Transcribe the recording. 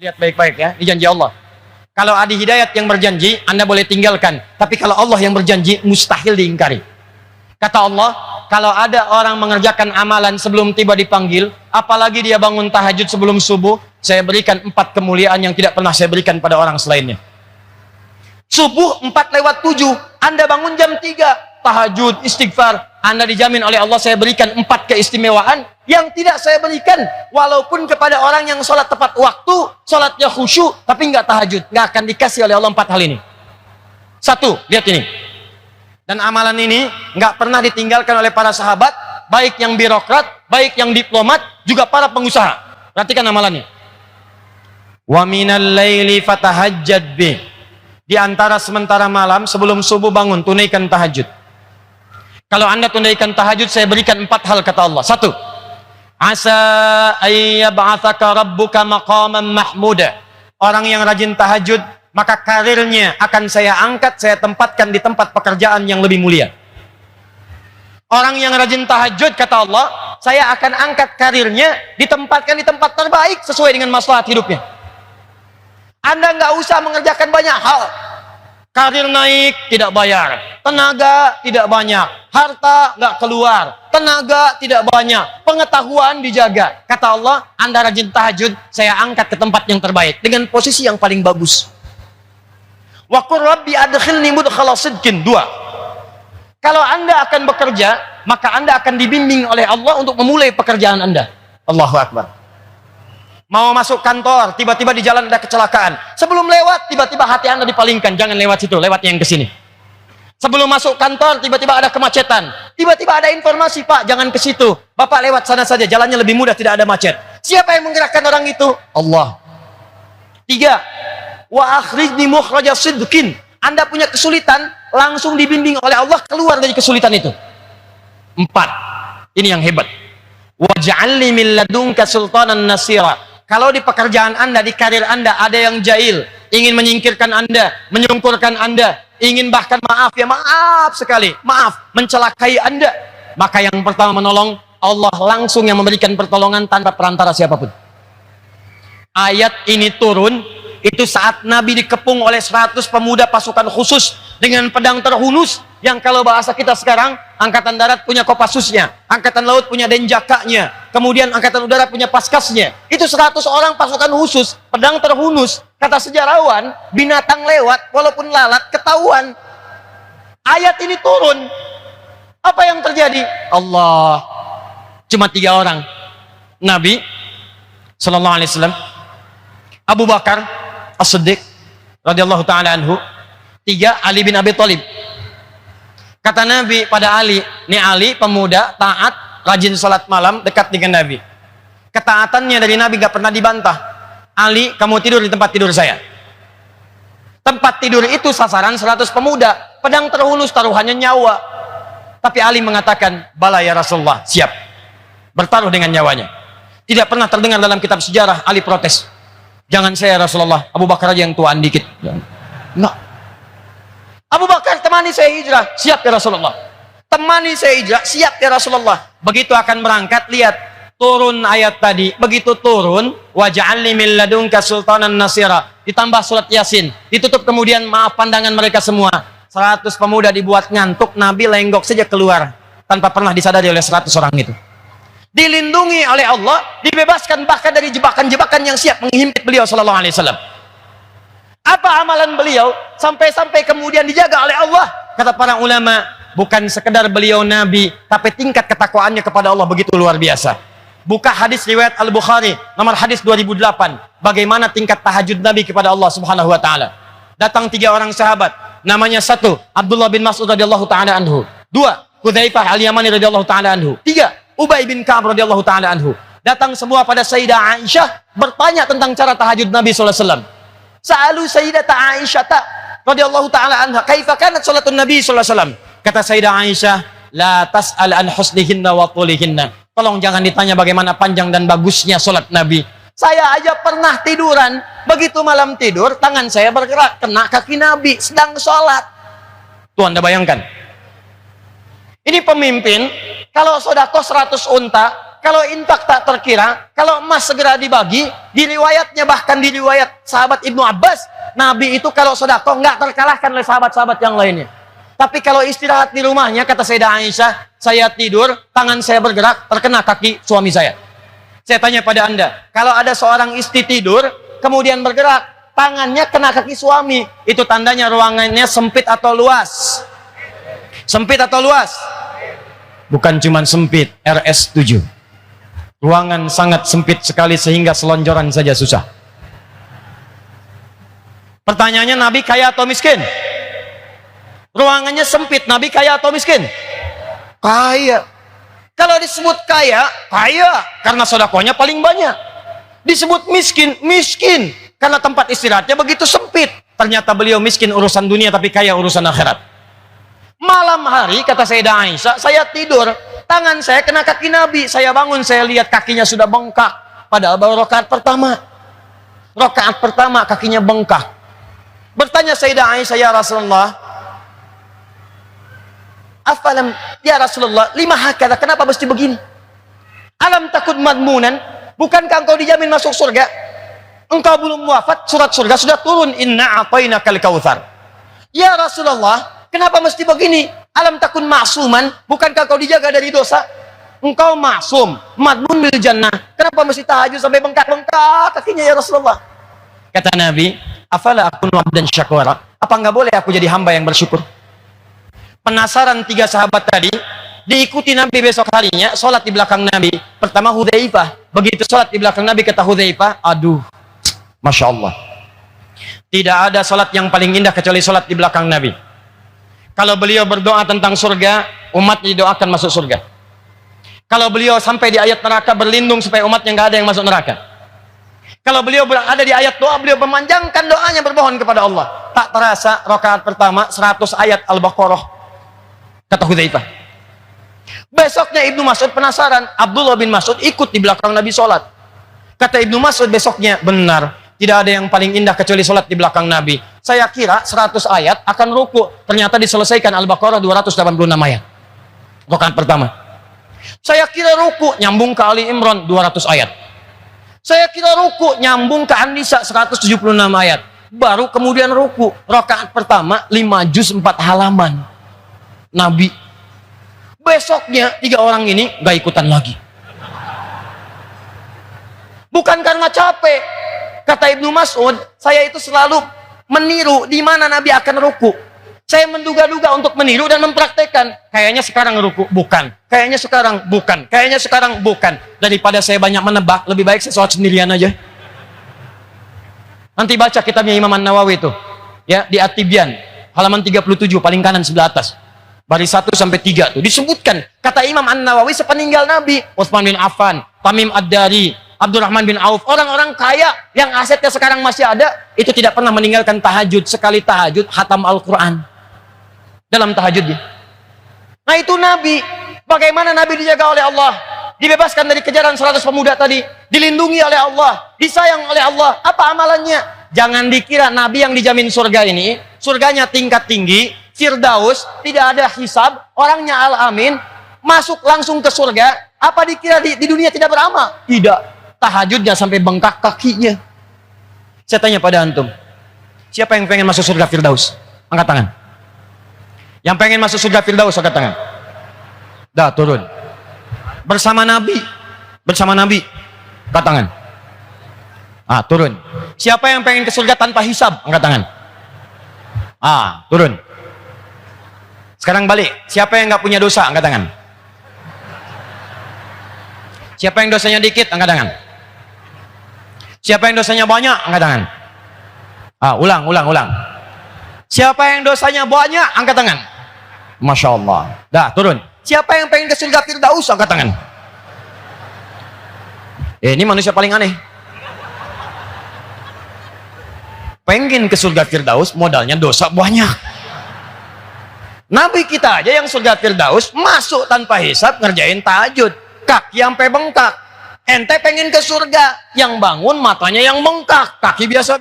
Lihat baik-baik ya, ini janji Allah. Kalau ada hidayat yang berjanji, Anda boleh tinggalkan. Tapi kalau Allah yang berjanji, mustahil diingkari. Kata Allah, kalau ada orang mengerjakan amalan sebelum tiba dipanggil, apalagi dia bangun tahajud sebelum subuh, saya berikan 4 kemuliaan yang tidak pernah saya berikan pada orang selainnya. Subuh 4:07, Anda bangun jam 3, tahajud, istighfar, Anda dijamin oleh Allah saya berikan 4 keistimewaan yang tidak saya berikan walaupun kepada orang yang sholat tepat waktu, sholatnya khusyuk tapi nggak tahajud, nggak akan dikasih oleh Allah 4 hal ini. 1, lihat ini, dan amalan ini nggak pernah ditinggalkan oleh para sahabat, baik yang birokrat, baik yang diplomat, juga para pengusaha. Perhatikan amalannya. Wa minal laili fatahajjad bi, di antara sementara malam sebelum subuh bangun tunaikan tahajud. Kalau Anda tunaikan tahajud, saya berikan 4 hal kata Allah. 1, asa ayyab'atsaka rabbuka maqaman mahmuda. Orang yang rajin tahajud, maka karirnya akan saya angkat, saya tempatkan di tempat pekerjaan yang lebih mulia. Orang yang rajin tahajud, kata Allah, saya akan angkat karirnya, ditempatkan di tempat terbaik sesuai dengan maslahat hidupnya. Anda nggak usah mengerjakan banyak hal. Karir naik, tidak bayar. Tenaga, tidak banyak. Harta, nggak keluar. Tenaga, tidak banyak. Pengetahuan dijaga. Kata Allah, Anda rajin tahajud, saya angkat ke tempat yang terbaik. Dengan posisi yang paling bagus. Wa qur rabbi adkhilni mudkhala sidqin. 2, kalau Anda akan bekerja, maka Anda akan dibimbing oleh Allah untuk memulai pekerjaan Anda. Allahu Akbar. Mau masuk kantor, tiba-tiba di jalan ada kecelakaan. Sebelum lewat, tiba-tiba hati Anda dipalingkan. Jangan lewat situ, lewat yang ke sini. Sebelum masuk kantor, tiba-tiba ada kemacetan. Tiba-tiba ada informasi, Pak, jangan ke situ. Bapak lewat sana saja, jalannya lebih mudah, tidak ada macet. Siapa yang menggerakkan orang itu? Allah. 3, wa akhrijni mukhraja sidqin. Anda punya kesulitan, langsung dibimbing oleh Allah keluar dari kesulitan itu. 4, ini yang hebat. Waj'alni min ladunka sultanan nasira. Kalau di pekerjaan Anda, di karir Anda ada yang jahil, ingin menyingkirkan Anda, menyungkurkan Anda, ingin bahkan maaf sekali, mencelakai Anda, maka yang pertama menolong Allah langsung yang memberikan pertolongan tanpa perantara siapapun. Ayat ini turun itu saat Nabi dikepung oleh 100 pemuda pasukan khusus dengan pedang terhunus, yang kalau bahasa kita sekarang, angkatan darat punya kopassusnya, angkatan laut punya denjakanya, kemudian angkatan udara punya paskasnya. Itu 100 orang pasukan khusus, pedang terhunus. Kata sejarawan, binatang lewat walaupun lalat ketahuan. Ayat ini turun, apa yang terjadi? Allah, cuma 3 orang, Nabi sallallahu alaihi wasallam, Abu Bakar As-Siddiq radhiyallahu taala anhu, 3, Ali bin Abi Thalib. Kata Nabi pada Ali, ini Ali pemuda taat, rajin salat malam, dekat dengan Nabi. Ketaatannya dari Nabi gak pernah dibantah. Ali, kamu tidur di tempat tidur saya. Tempat tidur itu sasaran 100 pemuda, pedang terhunus, taruhannya nyawa. Tapi Ali mengatakan, bala ya Rasulullah, siap bertaruh dengan nyawanya. Tidak pernah terdengar dalam kitab sejarah Ali protes. Jangan saya Rasulullah, Abu Bakar aja yang tuaan dikit. Enggak. Abu Bakar, temani saya hijrah, siap ya Rasulullah. Temani saya hijrah, siap ya Rasulullah. Begitu akan berangkat, lihat turun ayat tadi. Begitu turun, waj'alni min ladunka sultanan nasira, ditambah surat Yasin, ditutup kemudian maaf pandangan mereka semua. 100 pemuda dibuat ngantuk, Nabi lenggok saja keluar tanpa pernah disadari oleh 100 orang itu. Dilindungi oleh Allah, dibebaskan bahkan dari jebakan-jebakan yang siap menghimpit beliau sallallahu alaihi wasallam. Apa amalan beliau sampai-sampai kemudian dijaga oleh Allah? Kata para ulama, bukan sekedar beliau Nabi, tapi tingkat ketakwaannya kepada Allah begitu luar biasa. Buka hadis riwayat Al-Bukhari, nomor hadis 2008. Bagaimana tingkat tahajud Nabi kepada Allah Subhanahu wa taala. Datang 3 orang sahabat. Namanya 1, Abdullah bin Mas'ud radhiyallahu taala anhu. 2, Hudzaifah Al-Yamani radhiyallahu taala anhu. 3, Ubay bin Ka'ab radhiyallahu taala anhu. Datang semua pada Sayyidah Aisyah bertanya tentang cara tahajud Nabi sallallahu alaihi wasallam. Sa'alu Sayyidata Aisyah radhiyallahu taala anha, kaifa kanat salatun Nabi sallallahu alaihi wasallam? Kata Sayyidah Aisyah, la tas'al an husnihinna wa tulihinna. Tolong jangan ditanya bagaimana panjang dan bagusnya salat Nabi. Saya aja pernah tiduran, begitu malam tidur tangan saya bergerak kena kaki Nabi sedang salat. Tuh Anda bayangkan. Ini pemimpin, kalau sedekah 100 unta, kalau infak tak terkira, kalau emas segera dibagi, di riwayatnya bahkan di riwayat sahabat Ibnu Abbas, Nabi itu kalau sedekah nggak terkalahkan oleh sahabat-sahabat yang lainnya. Tapi kalau istirahat di rumahnya, kata Sayyidah Aisyah, saya tidur, tangan saya bergerak, terkena kaki suami saya. Saya tanya pada Anda, kalau ada seorang istri tidur, kemudian bergerak, tangannya kena kaki suami, itu tandanya ruangannya sempit atau luas? Sempit atau luas? Bukan cuma sempit, RS7. Ruangan sangat sempit sekali sehingga selonjoran saja susah. Pertanyaannya, Nabi kaya atau miskin? Ruangannya sempit, Nabi kaya atau miskin? Kaya. Kalau disebut kaya, kaya karena sedekahnya paling banyak. Disebut miskin, miskin karena tempat istirahatnya begitu sempit. Ternyata beliau miskin urusan dunia tapi kaya urusan akhirat. Malam hari, kata Sayyidah Aisyah, saya tidur, tangan saya kena kaki Nabi, saya bangun, saya lihat kakinya sudah bengkak, padahal baru rakaat pertama. Rakaat pertama kakinya bengkak. Bertanya Sayyidah Aisyah, ya Rasulullah, afalam, ya Rasulullah, lima hakadha, kenapa mesti begini? Alam takut madmunan, bukankah engkau dijamin masuk surga? Engkau belum wafat, surat surga sudah turun, inna a'tainakal kautsar. Ya Rasulullah, kenapa mesti begini? Alam takun ma'suman, bukankah kau dijaga dari dosa? Engkau maksum, madmun bil jannah, kenapa mesti tahajud sampai bengkak-bengkak kakinya ya Rasulullah? Kata Nabi, afala akun abdan syakura, apa enggak boleh aku jadi hamba yang bersyukur? Penasaran tiga sahabat tadi, diikuti Nabi besok harinya, sholat di belakang Nabi. Pertama Hudzaifah, begitu sholat di belakang Nabi, kata Hudzaifah, aduh, Masya Allah, tidak ada sholat yang paling indah kecuali sholat di belakang Nabi. Kalau beliau berdoa tentang surga, umat didoakan masuk surga. Kalau beliau sampai di ayat neraka, berlindung supaya umatnya nggak ada yang masuk neraka. Kalau beliau ada di ayat doa, beliau memanjangkan doanya, bermohon kepada Allah. Tak terasa rakaat pertama 100 ayat Al-Baqarah, kata Hudzaifah. Besoknya Ibnu Mas'ud penasaran, Abdullah bin Mas'ud ikut di belakang Nabi sholat. Kata Ibnu Mas'ud besoknya, benar, tidak ada yang paling indah kecuali sholat di belakang Nabi. Saya kira 100 ayat akan ruku, ternyata diselesaikan Al-Baqarah 286 ayat. Rakaat pertama. Saya kira ruku, nyambung ke Ali Imran 200 ayat. Saya kira ruku, nyambung ke An-Nisa 176 ayat. Baru kemudian ruku. Rakaat pertama 5 juz 4 halaman. Nabi. Besoknya 3 orang ini gak ikutan lagi. Bukan karena capek. Kata Ibnu Mas'ud, saya itu selalu meniru di mana Nabi akan ruku. Saya menduga-duga untuk meniru dan mempraktekkan. Kayaknya sekarang ruku, bukan. Kayaknya sekarang, bukan. Kayaknya sekarang, bukan. Daripada saya banyak menebak, lebih baik saya sholat sendirian aja. Nanti baca kitabnya Imam An-Nawawi itu, ya, di At-Tibyan, halaman 37, paling kanan sebelah atas. Baris 1 sampai 3 tuh disebutkan. Kata Imam An-Nawawi, sepeninggal Nabi, Utsman bin Affan, Tamim Ad-Dari, Abdurrahman bin Auf, orang-orang kaya yang asetnya sekarang masih ada, itu tidak pernah meninggalkan tahajud. Sekali tahajud, khatam Al-Quran dalam tahajudnya. Nah itu Nabi. Bagaimana Nabi dijaga oleh Allah, dibebaskan dari kejaran 100 pemuda tadi, dilindungi oleh Allah, disayang oleh Allah. Apa amalannya? Jangan dikira Nabi yang dijamin surga ini, surganya tingkat tinggi, Firdaus, tidak ada hisab, orangnya al-amin, masuk langsung ke surga. Apa dikira di dunia tidak beramal? Tidak. Tahajudnya sampai bengkak kakinya. Saya tanya pada antum, siapa yang pengen masuk surga Firdaus? Angkat tangan. Yang pengen masuk surga Firdaus, angkat tangan. Dah, turun. Bersama Nabi. Bersama Nabi. Angkat tangan. Ah, turun. Siapa yang pengen ke surga tanpa hisab? Angkat tangan. Ah, turun. Sekarang balik. Siapa yang nggak punya dosa? Angkat tangan. Siapa yang dosanya dikit? Angkat tangan. Siapa yang dosanya banyak? Angkat tangan. Ah, ulang. Siapa yang dosanya banyak? Angkat tangan. Masya Allah. Dah, turun. Siapa yang pengen ke surga Firdaus? Angkat tangan. Ini manusia paling aneh. Pengen ke surga Firdaus, modalnya dosa banyak. Nabi kita aja yang surga Firdaus masuk tanpa hisab, ngerjain tahajud, kaki sampai bengkak. Ente pengen ke surga, yang bangun matanya yang bengkak, kaki biasa